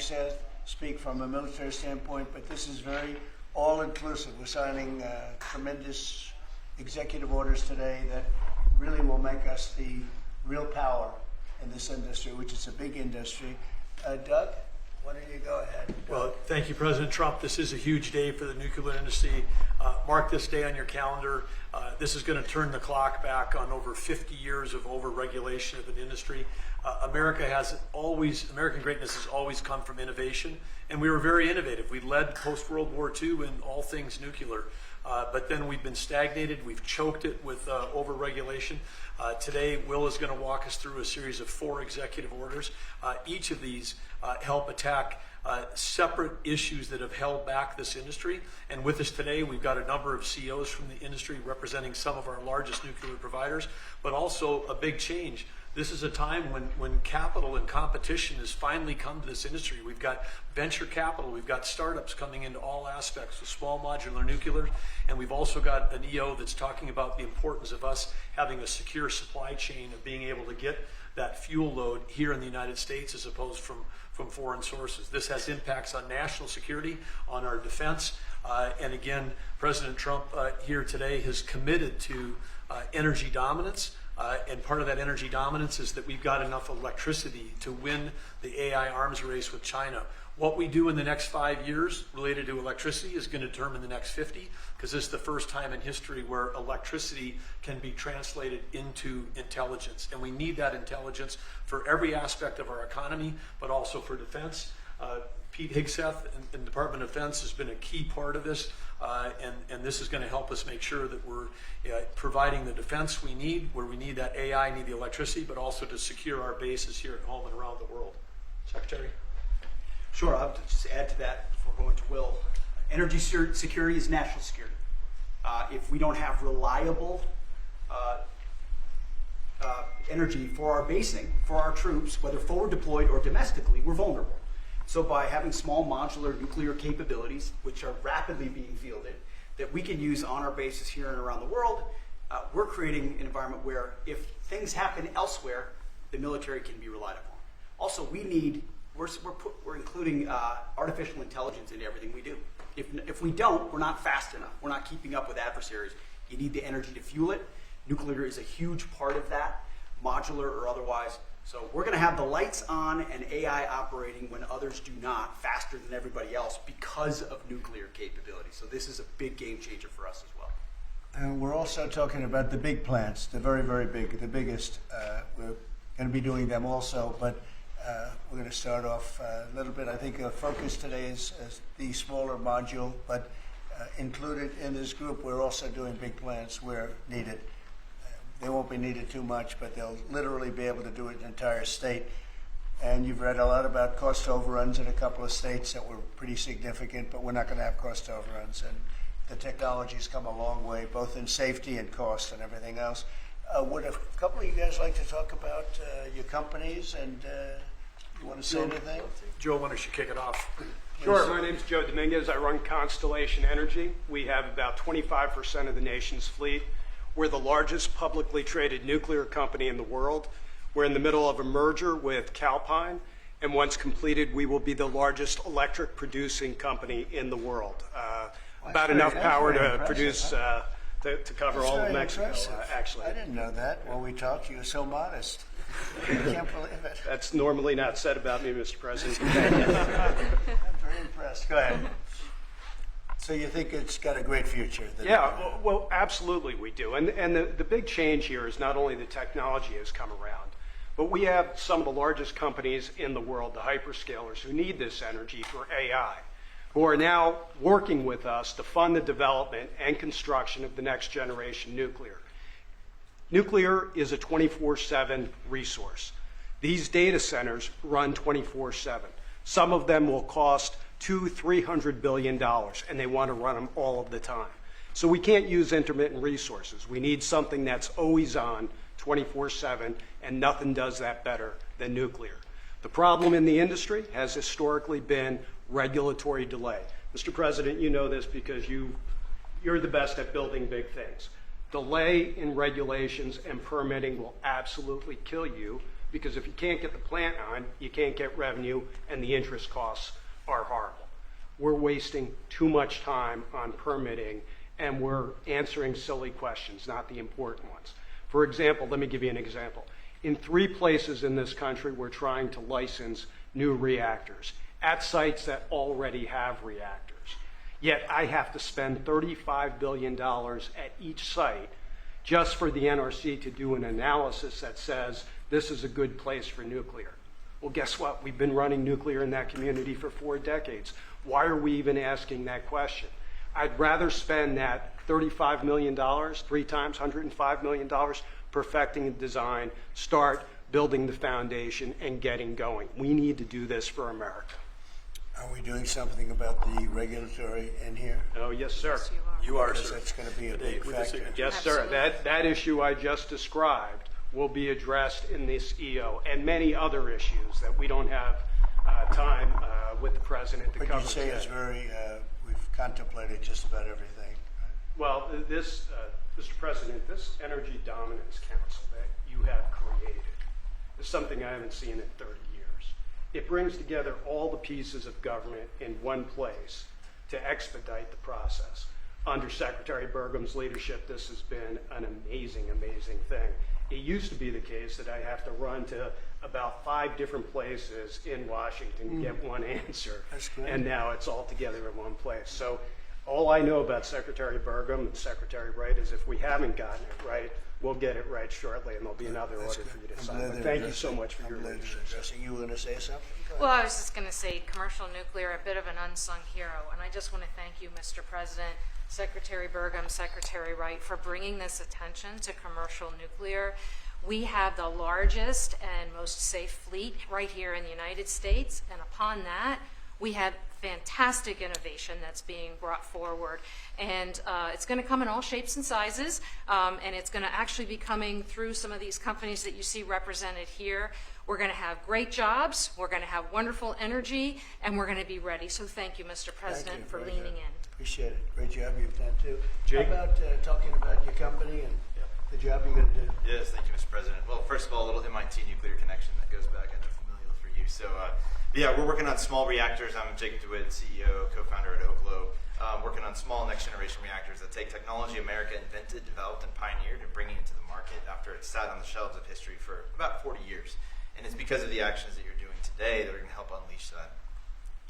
said, speak from a military standpoint, but this is very all-inclusive. We're signing tremendous executive orders today that really will make us the real power in this industry, which is a big industry. Doug, why don't you go ahead? Well, thank you, President Trump. This is a huge day for the nuclear industry. Mark this day on your calendar. This is going to turn the clock back on over 50 years of over-regulation of an industry. American greatness has always come from innovation, and we were very innovative. We led post-World War II in all things nuclear, but then we've been stagnated. We've choked it with over-regulation. Today, Will is going to walk us through a series of 4 executive orders. Each of these help attack separate issues that have held back this industry. And with us today, we've got a number of CEOs from the industry representing some of our largest nuclear providers, but also a big change. This is a time when capital and competition has finally come to this industry. We've got venture capital, we've got startups coming into all aspects of small modular nuclear, and we've also got an EO that's talking about the importance of us having a secure supply chain of being able to get that fuel load here in the United States as opposed from foreign sources. This has impacts on national security, on our defense, and again, President Trump here today has committed to energy dominance. And part of that energy dominance is that we've got enough electricity to win the AI arms race with China. What we do in the next 5 years related to electricity is going to determine the next 50, because this is the first time in history where electricity can be translated into intelligence. And we need that intelligence for every aspect of our economy, but also for defense. Pete Hegseth in the Department of Defense has been a key part of this, and this is going to help us make sure that we're providing the defense we need, where we need that AI, need the electricity, but also to secure our bases here at home and around the world. Secretary? Sure, I'll just add to that before going to Will. Energy security is national security. If we don't have reliable energy for our basing, for our troops, whether forward deployed or domestically, we're vulnerable. So by having small modular nuclear capabilities, which are rapidly being fielded, that we can use on our bases here and around the world, we're creating an environment where if things happen elsewhere, the military can be relied upon. Also, we're including artificial intelligence into everything we do. If we don't, we're not fast enough. We're not keeping up with adversaries. You need the energy to fuel it. Nuclear is a huge part of that, modular or otherwise. So we're going to have the lights on and AI operating when others do not, faster than everybody else because of nuclear capability. So this is a big game changer for us as well. And we're also talking about the big plants, the very, very big, the biggest. We're going to be doing them also, but we're going to start off a little bit. I think our focus today is the smaller module, but included in this group, we're also doing big plants where needed. They won't be needed too much, but they'll literally be able to do it in an entire state. And you've read a lot about cost overruns in a couple of states that were pretty significant, but we're not going to have cost overruns. And the technology's come a long way, both in safety and cost and everything else. Would a couple of you guys like to talk about your companies, and you want to say anything? Joe, why don't you kick it off? Sure, my name's Joe Dominguez. I run Constellation Energy. We have about 25% of the nation's fleet. We're the largest publicly traded nuclear company in the world. We're in the middle of a merger with Calpine, and once completed, we will be the largest electric producing company in the world. About enough power to produce, to cover all of Mexico, actually. I didn't know that. When we talked, you were so modest. I can't believe it. That's normally not said about me, Mr. President. I'm very impressed. Go ahead. So you think it's got a great future? Yeah, well, absolutely we do. And the big change here is not only the technology has come around, but we have some of the largest companies in the world, the hyperscalers, who need this energy for AI, who are now working with us to fund the development and construction of the next generation nuclear. Nuclear is a 24/7 resource. These data centers run 24/7. Some of them will cost $200–300 billion, and they want to run them all of the time. So we can't use intermittent resources. We need something that's always on, 24/7, and nothing does that better than nuclear. The problem in the industry has historically been regulatory delay. Mr. President, you know this because you're the best at building big things. Delay in regulations and permitting will absolutely kill you because if you can't get the plant on, you can't get revenue, and the interest costs are horrible. We're wasting too much time on permitting, and we're answering silly questions, not the important ones. For example, let me give you an example. In 3 places in this country, we're trying to license new reactors at sites that already have reactors. Yet I have to spend $35 billion at each site just for the NRC to do an analysis that says this is a good place for nuclear. Well, guess what? We've been running nuclear in that community for 4 decades. Why are we even asking that question? I'd rather spend that $35 million, 3 times $105 million, perfecting the design, start building the foundation, and getting going. We need to do this for America. Are we doing something about the regulatory in here? Oh, yes, sir. Yes, you are. You are, Because sir. that's going to be a big With this factor. Yes, sir. Absolutely. That issue I just described will be addressed in this EO and many other issues that we don't have time with the president to But cover you say today. it's very, we've contemplated just about everything. Well, this, Mr. President, this Energy Dominance Council that you have created is something I haven't seen in 30 years. It brings together all the pieces of government in one place to expedite the process. Under Secretary Burgum's leadership, this has been an amazing, amazing thing. It used to be the case that I have to run to about 5 different places in Washington to get one answer. That's great. And now it's all together in one place. So all I know about Secretary Burgum and Secretary Wright is if we haven't gotten it right, we'll get it right shortly, and there'll be another That's order good. for you to I'm sign. glad But they're thank you addressing- so much for your I'm glad they're leadership. addressing. You were going to say something? Go ahead. Well, I was just going to say commercial nuclear, a bit of an unsung hero. And I just want to thank you, Mr. President, Secretary Burgum, Secretary Wright, for bringing this attention to commercial nuclear. We have the largest and most safe fleet right here in the United States. And upon that, we have fantastic innovation that's being brought forward. And it's going to come in all shapes and sizes. And it's going to actually be coming through some of these companies that you see represented here. We're going to have great jobs, we're going to have wonderful energy, and we're going to be ready. So thank you, Mr. President, you. for Very leaning good. in. Appreciate it. Great job you've done too. Jake? How about talking about your company and the job you're going to do? Yes, thank you, Mr. President. Well, first of all, a little MIT nuclear connection that goes back. I know familiar for you. So, yeah, we're working on small reactors. I'm Jacob DeWitt, CEO, co-founder at Oklo. Working on small next-generation reactors that take technology America invented, developed, and pioneered and bringing it to the market after it sat on the shelves of history for about 40 years. And it's because of the actions that you're doing today that are going to help unleash that.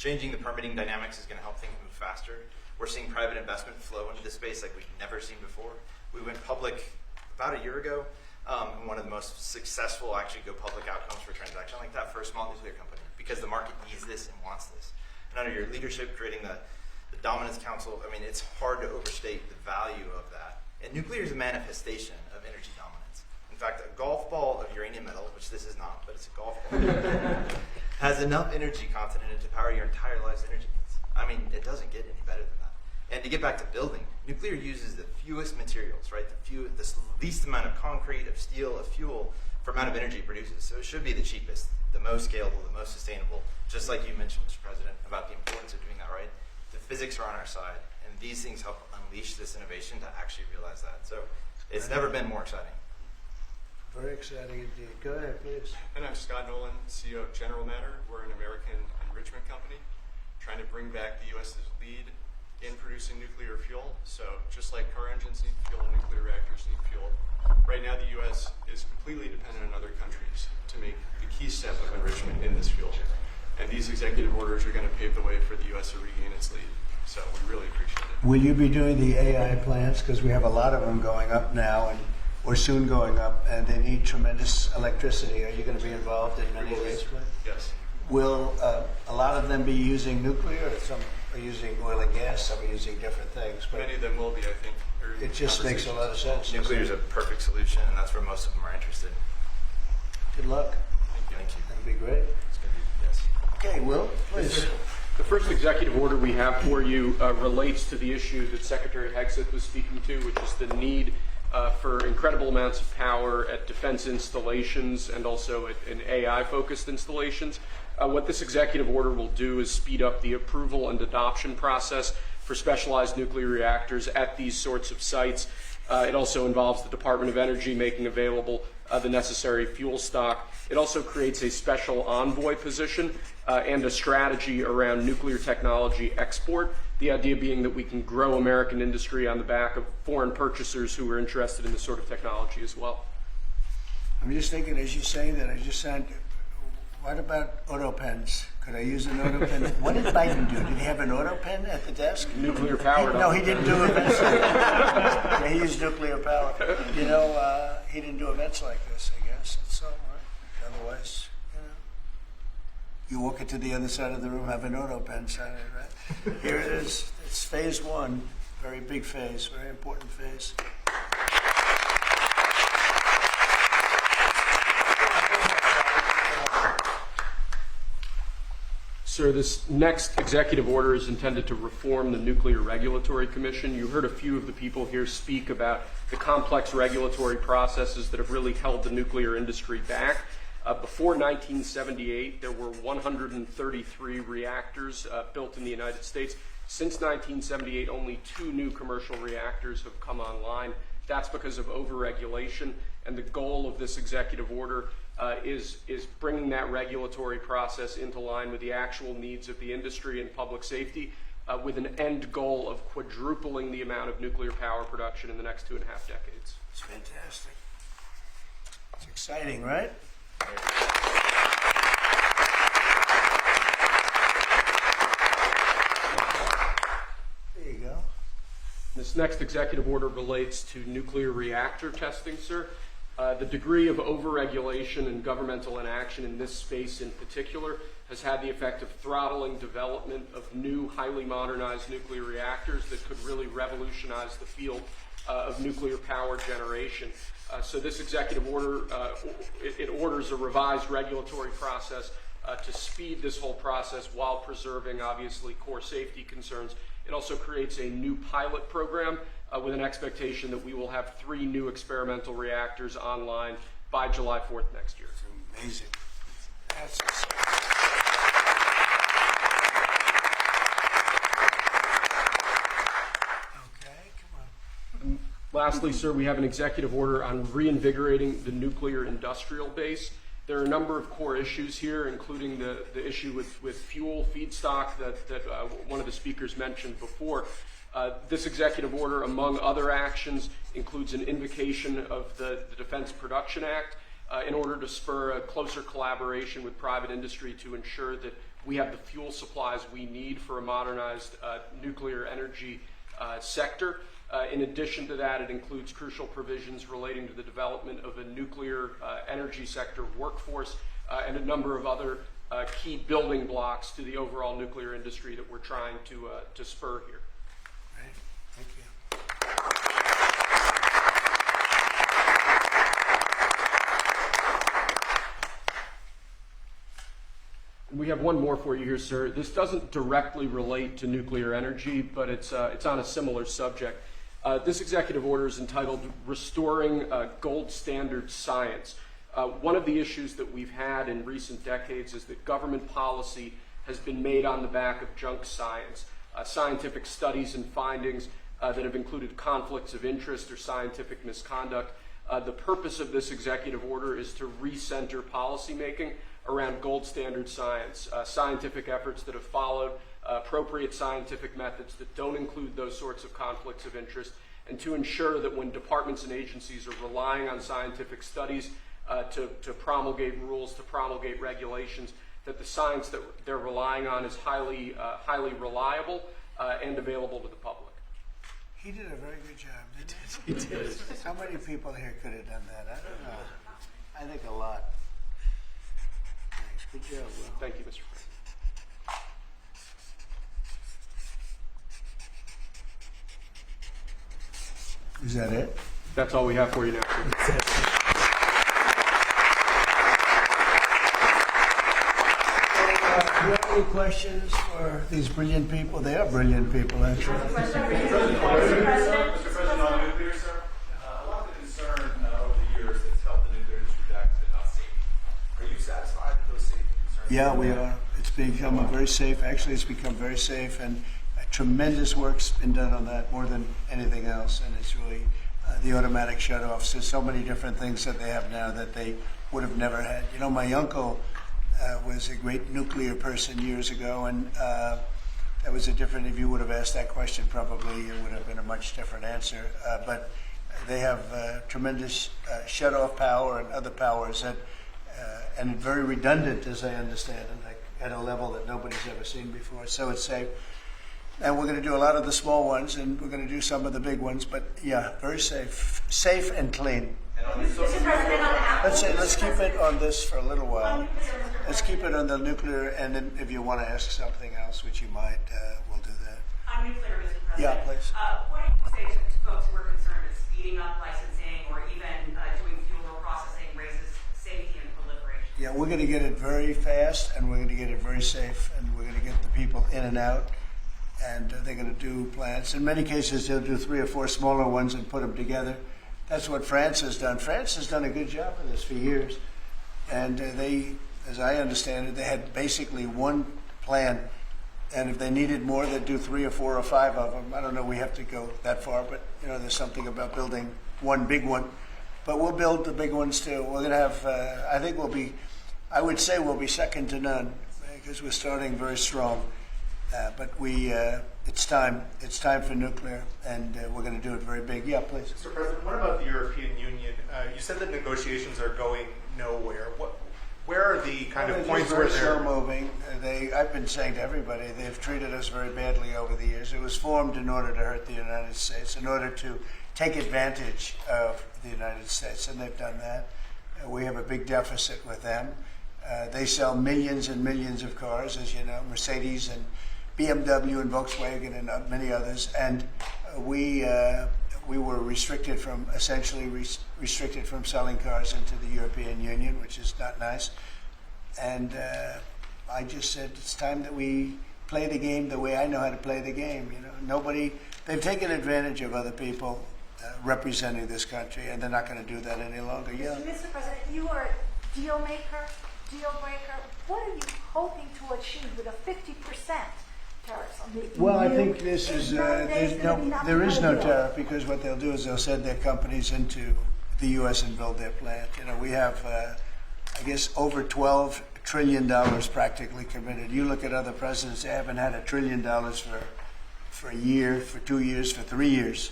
Changing the permitting dynamics is going to help things move faster. We're seeing private investment flow into this space like we've never seen before. We went public about a year ago, and one of the most successful actually go public outcomes for a transaction like that for a small nuclear company because the market needs this and wants this. And under your leadership, creating the Dominance Council, I mean, it's hard to overstate the value of that. And nuclear is a manifestation of energy dominance. In fact, a golf ball of uranium metal, which this is not, but it's a golf ball, has enough energy content in it to power your entire life's energy needs. I mean, it doesn't get any better than that. And to get back to building, nuclear uses the fewest materials, right? The least amount of concrete, of steel, of fuel for amount of energy it produces. So it should be the cheapest, the most scalable, the most sustainable, just like you mentioned, Mr. President, about the importance of doing that right. The physics are on our side, and these things help unleash this innovation to actually realize that. So it's never been more exciting. Very exciting indeed. Go ahead, please. And I'm Scott Nolan, CEO of General Matter. We're an American enrichment company trying to bring back the U.S.'s lead in producing nuclear fuel. So just like car engines need fuel, nuclear reactors need fuel. Right now, the U.S. is completely dependent on other countries to make the key step of enrichment in this fuel. And these executive orders are going to pave the way for the U.S. to regain its lead. So we really appreciate it. Will you be doing the AI plants? Because we have a lot of them going up now, and or soon going up, and they need tremendous electricity. Are you going to be involved in many of these plants? Yes. Will a lot of them be using nuclear, or some are using oil and gas, some are using different things? But Many of them will be, I think. it just makes a lot of sense. Nuclear is a perfect solution, and that's where most of them are interested. Good luck. Thank you. That'll be great. It's going to be, yes. Okay, Will, please. The first executive order we have for you relates to the issue that Secretary Hegseth was speaking to, which is the need for incredible amounts of power at defense installations and also in AI-focused installations. What this executive order will do is speed up the approval and adoption process for specialized nuclear reactors at these sorts of sites. It also involves the Department of Energy making available the necessary fuel stock. It also creates a special envoy position and a strategy around nuclear technology export, the idea being that we can grow American industry on the back of foreign purchasers who are interested in this sort of technology as well. I'm just thinking, as you say that, I just said, what about auto pens? Could I use an auto pen? What did Biden do? Did he have an auto pen at the desk? Nuclear powered. No, he didn't do events like this. Yeah, he used nuclear power. You know, he didn't do events like this, I guess. It's all right. Otherwise, you walk into the other side of the room, have an auto pen sign it, right? Here it is. It's phase one. Very big phase, very important phase. Sir, this next executive order is intended to reform the Nuclear Regulatory Commission. You heard a few of the people here speak about the complex regulatory processes that have really held the nuclear industry back. Before 1978, there were 133 reactors built in the United States. Since 1978, only 2 new commercial reactors have come online. That's because of overregulation, and the goal of this executive order is bringing that regulatory process into line with the actual needs of the industry and public safety, with an end goal of quadrupling the amount of nuclear power production in the next 2.5 decades. It's fantastic. It's exciting, right? There you go. This next executive order relates to nuclear reactor testing, sir. The degree of overregulation and governmental inaction in this space in particular has had the effect of throttling development of new, highly modernized nuclear reactors that could really revolutionize the field of nuclear power generation. So this executive order, it orders a revised regulatory process to speed this whole process while preserving, obviously, core safety concerns. It also creates a new pilot program with an expectation that we will have 3 new experimental reactors online by July 4th next year. It's amazing. That's exciting. Okay, come on. Lastly, sir, we have an executive order on reinvigorating the nuclear industrial base. There are a number of core issues here, including the issue with fuel feedstock that one of the speakers mentioned before. This executive order, among other actions, includes an invocation of the Defense Production Act in order to spur a closer collaboration with private industry to ensure that we have the fuel supplies we need for a modernized nuclear energy sector. In addition to that, it includes crucial provisions relating to the development of a nuclear energy sector workforce and a number of other key building blocks to the overall nuclear industry that we're trying to spur here. Great. Thank you. We have one more for you here, sir. This doesn't directly relate to nuclear energy, but it's on a similar subject. This executive order is entitled Restoring Gold Standard Science. One of the issues that we've had in recent decades is that government policy has been made on the back of junk science, scientific studies and findings that have included conflicts of interest or scientific misconduct. The purpose of this executive order is to recenter policymaking around gold standard science, scientific efforts that have followed appropriate scientific methods that don't include those sorts of conflicts of interest, and to ensure that when departments and agencies are relying on scientific studies to promulgate rules, to promulgate regulations, that the science that they're relying on is highly reliable and available to the public. He did a very good job, didn't he? He did. How many people here could have done that? I don't know. I think a lot. Thanks. Good job, Will. Thank you, Mr. President. Is that it? That's all we have for you now. Do you have any questions for these brilliant people? They are brilliant people, actually. Mr. President, on nuclear, sir, a lot of the concern over the years that's held the nuclear industry back has been about safety. Are you satisfied with those safety concerns? Yeah, we are. It's become a very safe, actually it's become very safe, and tremendous work's been done on that, more than anything else, and it's really the automatic shutoffs. There's so many different things that they have now that they would have never had. You know, my uncle was a great nuclear person years ago, and that was a different, if you would have asked that question, probably it would have been a much different answer. But they have tremendous shutoff power and other powers that, and very redundant, as I understand it, like at a level that nobody's ever seen before. So it's safe. And we're going to do a lot of the small ones, and we're going to do some of the big ones. But yeah, very safe and clean. And on the social Let's keep it on this for a little while. Let's keep it on the nuclear, and then if you want to ask something else, which you might, we'll do that. On nuclear, Mr. President. Yeah, please. What do you say to folks who are concerned that speeding up licensing or even doing fuel processing raises safety and proliferation? Yeah, we're going to get it very fast, and we're going to get it very safe, and we're going to get the people in and out, and they're going to do plants. In many cases, they'll do 3 or 4 smaller ones and put them together. That's what France has done. France has done a good job of this for years, and they, as I understand it, they had basically one plan, and if they needed more, they'd do 3 or 4 or 5 of them. I don't know, we have to go that far, but you know, there's something about building one big one. But we'll build the big ones too. We're going to have, I think I would say we'll be second to none, because we're starting very strong. But it's time for nuclear, and we're going to do it very big. Yeah, please. Mr. President, what about the European Union? You said that negotiations are going nowhere. Where are the kind of points where they're they're slow moving? I've been saying to everybody, they've treated us very badly over the years. It was formed in order to hurt the United States, in order to take advantage of the United States, and they've done that. We have a big deficit with them. They sell millions and millions of cars, as you know, Mercedes and BMW and Volkswagen and many others, and we were restricted from restricted from selling cars into the European Union, which is not nice. And I just said it's time that we play the game the way I know how to play the game. You know, they've taken advantage of other people representing this country, and they're not going to do that any longer. Yeah. Mr. President, you are a deal maker, deal breaker. What are you hoping to achieve with a 50% tariffs on the EU? Well, I think this is there is no tariff, because what they'll do is they'll send their companies into the U.S. and build their plant. You know, we have I guess over $12 trillion practically committed. You look at other presidents; they haven't had $1 trillion for a year, for 2 years, for 3 years.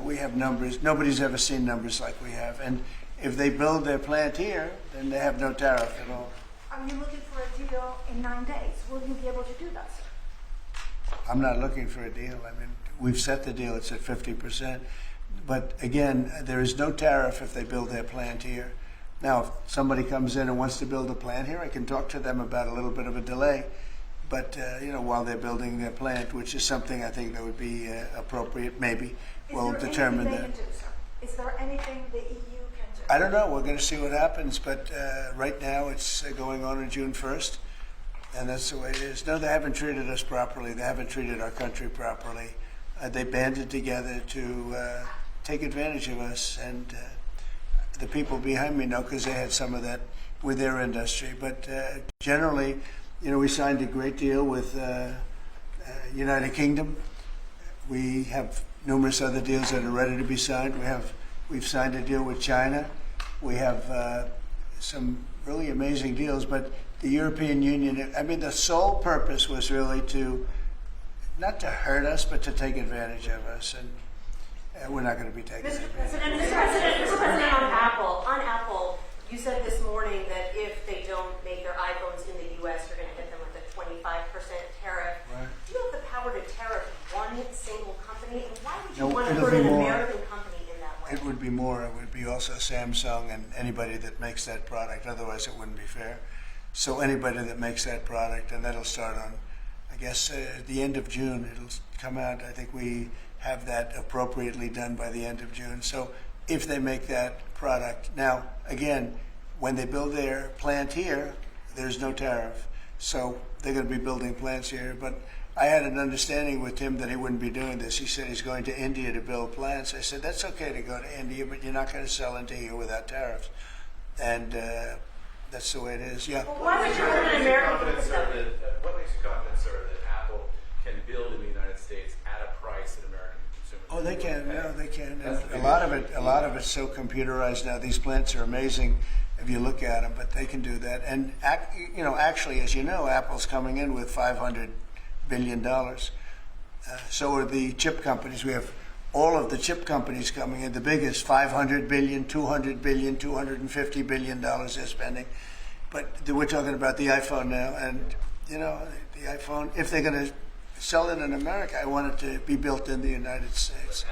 We have numbers. Nobody's ever seen numbers like we have. And if they build their plant here, then they have no tariff at all. Are you looking for a deal in 9 days? Will you be able to do that, sir? I'm not looking for a deal. I mean, we've set the deal. It's at 50%. But again, there is no tariff if they build their plant here. Now, if somebody comes in and wants to build a plant here, I can talk to them about a little bit of a delay. But, you know, while they're building their plant, which is something I think that would be appropriate, maybe, we'll determine that. Is there anything the EU can do? I don't know. We're going to see what happens. But right now it's going on June 1st. And that's the way it is. No, they haven't treated us properly. They haven't treated our country properly. They banded together to take advantage of us. And the people behind me know, because they had some of that with their industry. But generally, you know, we signed a great deal with United Kingdom. We have numerous other deals that are ready to be signed. We've signed a deal with China. We have some really amazing deals, but the European Union, I mean, the sole purpose was really not to hurt us, but to take advantage of us, and we're not going to be taking Mr. advantage. Mr. President, on Apple, you said this morning that if they don't make their iPhones in the U.S., you're going to hit them with a 25% tariff. Right. Do you have the power to tariff one single company? And why would you No, want to it'll hurt be an more. American company in that way? It would be more. It would be also Samsung and anybody that makes that product. Otherwise, it wouldn't be fair. So anybody that makes that product, and that'll start on, I guess, at the end of June. It'll come out. I think we have that appropriately done by the end of June. So if they make that product. Now, again, when they build their plant here, there's no tariff. So they're going to be building plants here. But I had an understanding with him that he wouldn't be doing this. He said he's going to India to build plants. I said, that's okay to go to India, but you're not going to sell into here without tariffs. And that's the way it is. Yeah. Well, why would you hurt an American What makes company? you confident, sir, that Apple can build in the United States at a price that American consumers? Oh, they can. No, they can. And a lot of it's so computerized now. These plants are amazing if you look at them, but they can do that. And actually, as you know, Apple's coming in with $500 billion. So are the chip companies. We have all of the chip companies coming in. The biggest, $500 billion, $200 billion, $250 billion they're spending. But we're talking about the iPhone now, and the iPhone, if they're going to sell it in America, I want it to be built in the United States.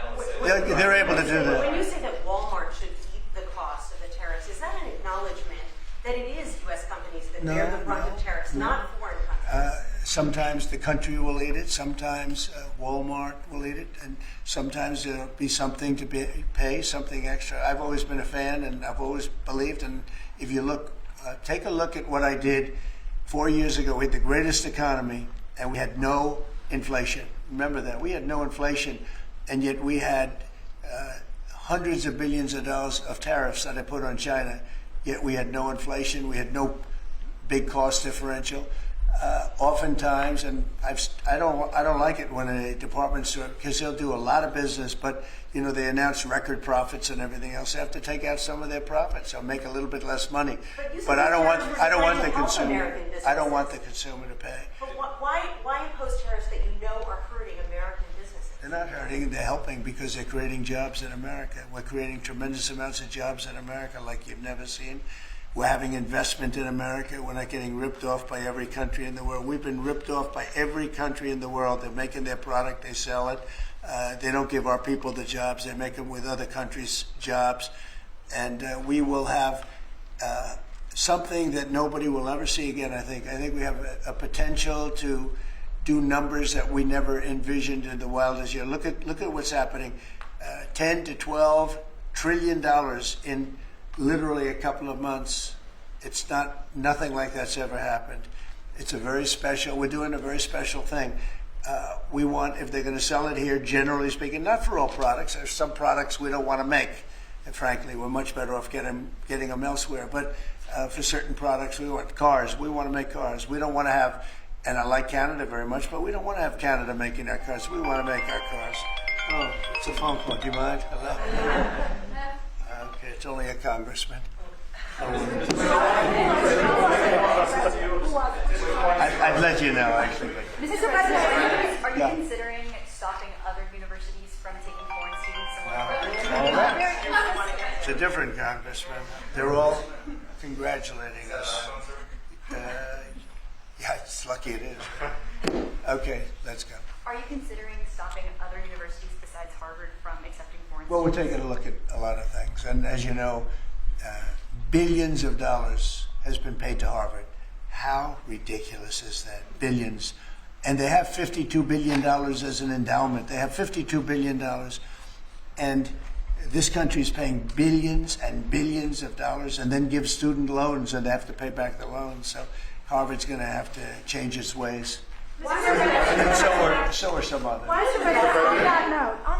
They're able to do that. When you say that Walmart should eat the cost of the tariffs, is that an acknowledgement that it is U.S. companies that bear the brunt of tariffs, not foreign countries? Sometimes the country will eat it, sometimes Walmart will eat it, and sometimes there'll be something to pay, something extra. I've always been a fan, and I've always believed, and if you look, take a look at what I did 4 years ago. We had the greatest economy, and we had no inflation. Remember that. We had no inflation, and yet we had hundreds of billions of dollars of tariffs that I put on China, yet we had no inflation. We had no big cost differential. Oftentimes, and I don't like it when a department store, because they'll do a lot of business, but they announce record profits and everything else. They have to take out some of their profits or make a little bit less money. But I don't want the consumer. I don't want the consumer to pay. But why impose tariffs that you know are hurting American businesses? They're not hurting, they're helping, because they're creating jobs in America. We're creating tremendous amounts of jobs in America like you've never seen. We're having investment in America. We're not getting ripped off by every country in the world. We've been ripped off by every country in the world. They're making their product, they sell it. They don't give our people the jobs. They make them with other countries' jobs. And we will have something that nobody will ever see again, I think. I think we have a potential to do numbers that we never envisioned in the wildest year. Look at what's happening. 10 to 12 trillion dollars in literally a couple of months. It's nothing like that's ever happened. It's we're doing a very special thing. We want, if they're going to sell it here, generally speaking, not for all products. There's some products we don't want to make. And frankly, we're much better off getting them elsewhere. But for certain products, we want cars. We want to make cars. We don't want to have, and I like Canada very much, but we don't want to have Canada making our cars. We want to make our cars. Oh, it's a phone call. Do you mind? Hello? Okay, it's only a congressman. I'd let you know, actually. Mr. President, are you considering stopping other universities from taking foreign students? It's a different congressman. They're all congratulating us. Yeah, it's lucky it is. Okay, let's go. Are you considering stopping other universities besides Harvard from accepting foreign Well, we're students? taking a look at a lot of things. And as you know, billions of dollars has been paid to Harvard. How ridiculous is that? Billions. And they have $52 billion as an endowment. They have $52 billion. And this country is paying billions and billions of dollars and then gives student loans, and they have to pay back the loans. So Harvard's going to have to change its ways. And so are some others. On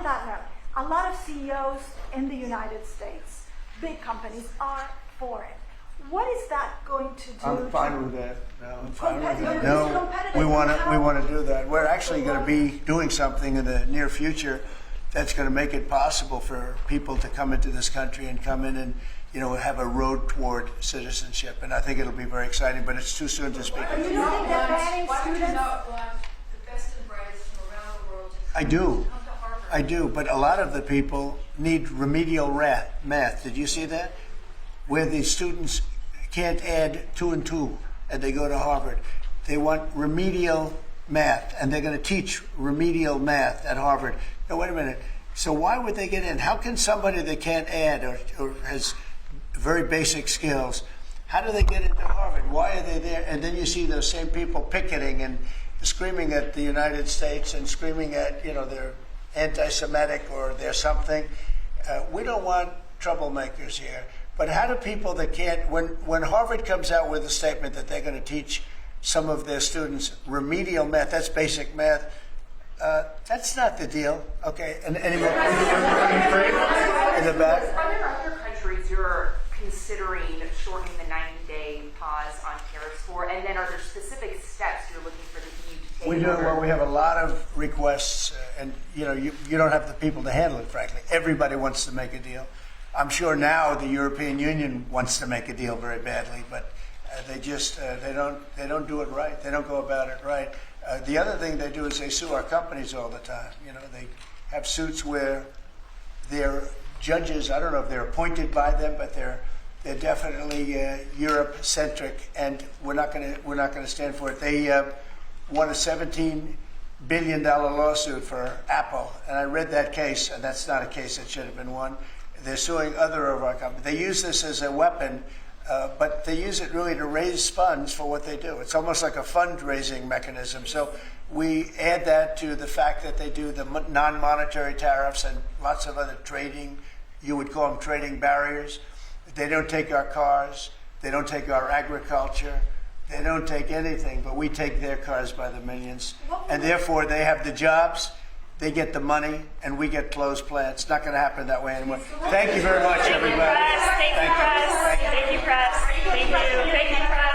that note, a lot of CEOs in the United States, big companies, are for it. What is that going to do? I'm fine with that. No, I'm fine with that. Competitive. No, Competitive. we want to do that. We're actually going to be doing something in the near future that's going to make it possible for people to come into this country and come in and have a road toward citizenship. And I think it'll be very exciting, but it's too soon to speak. You don't think that banning students? The best and brightest from around the world to I do. come to Harvard? I do, but a lot of the people need remedial math. Did you see that? Where the students can't add 2 and 2 and they go to Harvard. They want remedial math, and they're going to teach remedial math at Harvard. Now, wait a minute. So why would they get in? How can somebody that can't add or has very basic skills, how do they get into Harvard? Why are they there? And then you see those same people picketing and screaming at the United States and screaming at, they're anti-Semitic or they're something. We don't want troublemakers here. But how do people that can't, when Harvard comes out with a statement that they're going to teach some of their students remedial math, that's basic math, that's not the deal. Okay, and any more? In the back? Are there other countries you're considering shortening the 90-day pause on tariffs for? And then are there specific steps you're looking for the EU to take? We do. Well, we have a lot of requests And you don't have the people to handle it, frankly. Everybody wants to make a deal. I'm sure now the European Union wants to make a deal very badly, but they don't do it right. They don't go about it right. The other thing they do is they sue our companies all the time. They have suits where their judges, I don't know if they're appointed by them, but they're definitely Europe-centric, and we're not going to stand for it. They won a $17 billion lawsuit for Apple, and I read that case, and that's not a case that should have been won. They're suing other of our companies. They use this as a weapon, but they use it really to raise funds for what they do. It's almost like a fundraising mechanism. So we add that to the fact that they do the non-monetary tariffs and lots of other trading, you would call them trading barriers. They don't take our cars. They don't take our agriculture. They don't take anything, but we take their cars by the millions. And therefore, they have the jobs, they get the money, and we get closed plants. It's not going to happen that way anymore. Thank you very much, everybody. Thank you, press. Thank you, press. Thank you, press. Thank you, press.